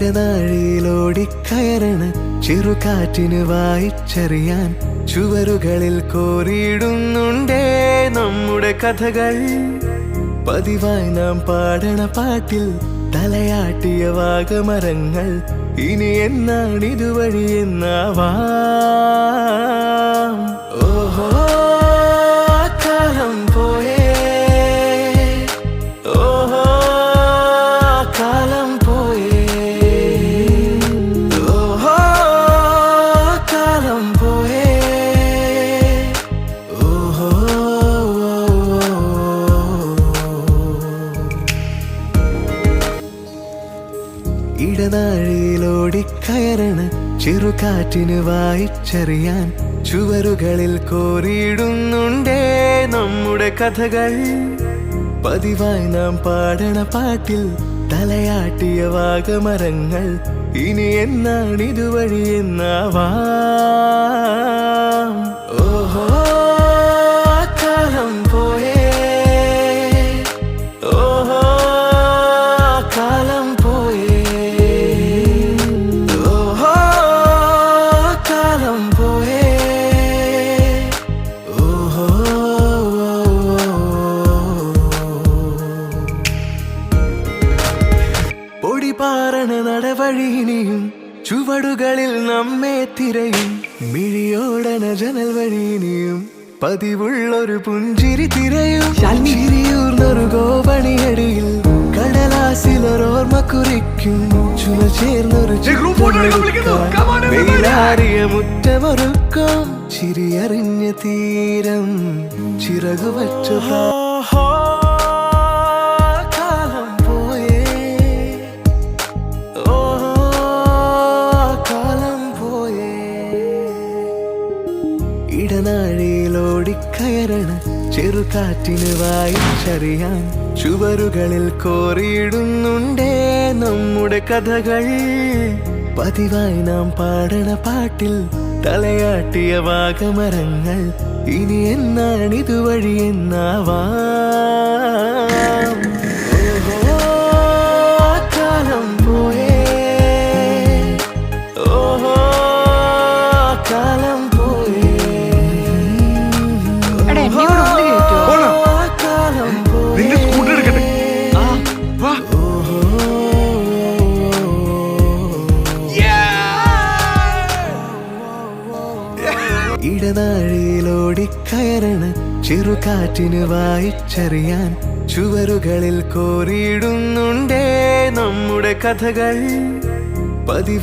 ഇടനാഴിയിലോടിക്കയറണ് ചെറുകാറ്റിന് വായിച്ചറിയാൻ ചുവരുകളിൽ കോറിയിടുന്നുണ്ടേ നമ്മുടെ കഥകൾ. പതിവായി നാം പാടണ പാട്ടിൽ തലയാട്ടിയ വാഗമരങ്ങൾ ഇനി എന്നാണിതുവഴി എന്നാവാം. ഓഹോ കാലം പോയേ, ഓഹോ കാലം പോയേ, ഓഹോ കാലം പോയേ, ഓഹോ. ഇടനാഴിയിലോടിക്കയറണ് ചെറുകാറ്റിന് വായിച്ചറിയാൻ ചുവരുകളിൽ കോറിയിടുന്നുണ്ടേ നമ്മുടെ കഥകൾ. പതിവായി നാം പാടണ പാട്ടിൽ തലയാട്ടിയ വാഗമരങ്ങൾ ഇനി എന്നാണിതുവഴി എന്നാവാം. ഓഹോ കാലം പോയേ, ഓഹോ കാലം പോയേ, ഓഹോ കാലം പോയേ, ഓഹോ. പൊടിപാറണ നടവഴിയിനിയും ചുവടുകളിൽ നമ്മെ തിരയും മിഴിയോടന ജനൽ വഴിയിനിയും പതിവുള്ളൊരു പുഞ്ചിരി തിരയും. ചിരിയൂർന്നൊരു ഗോപണിയടിയിൽ കടലാസിലൊരോർമ്മ കുറിക്കും ചുമ ചേർന്നൊരു വെയിലാറിയ മുറ്റമൊരുക്കും ചിരിയറിഞ്ഞ തീരം ചിറകുവച്ചു. കാലം പോയേ, ഓഹോ കാലം പോയേ. ഇടനാഴിയിലോടിക്കയറണ് ചെറുകാറ്റിന് വായിച്ചറിയാൻ ചുവരുകളിൽ കോറിയിടുന്നുണ്ടേ നമ്മുടെ കഥകൾ. പതിവായി നാം പാടണ പാട്ടിൽ തലയാട്ടിയ വാഗമരങ്ങൾ ഇനി എന്നാണിതുവഴി എന്നാവാം. ഓഹോ കാലം പോയേ, ഓഹോ കാലം പോയേ, കാലം പോയേ. ഇടനാഴിയിലോടിക്കയറണ് ചെറുകാറ്റിന് വായിച്ചറിയാൻ ചുവരുകളിൽ കോറിയിടുന്നുണ്ടേ നമ്മുടെ കഥകൾ. പതിവായി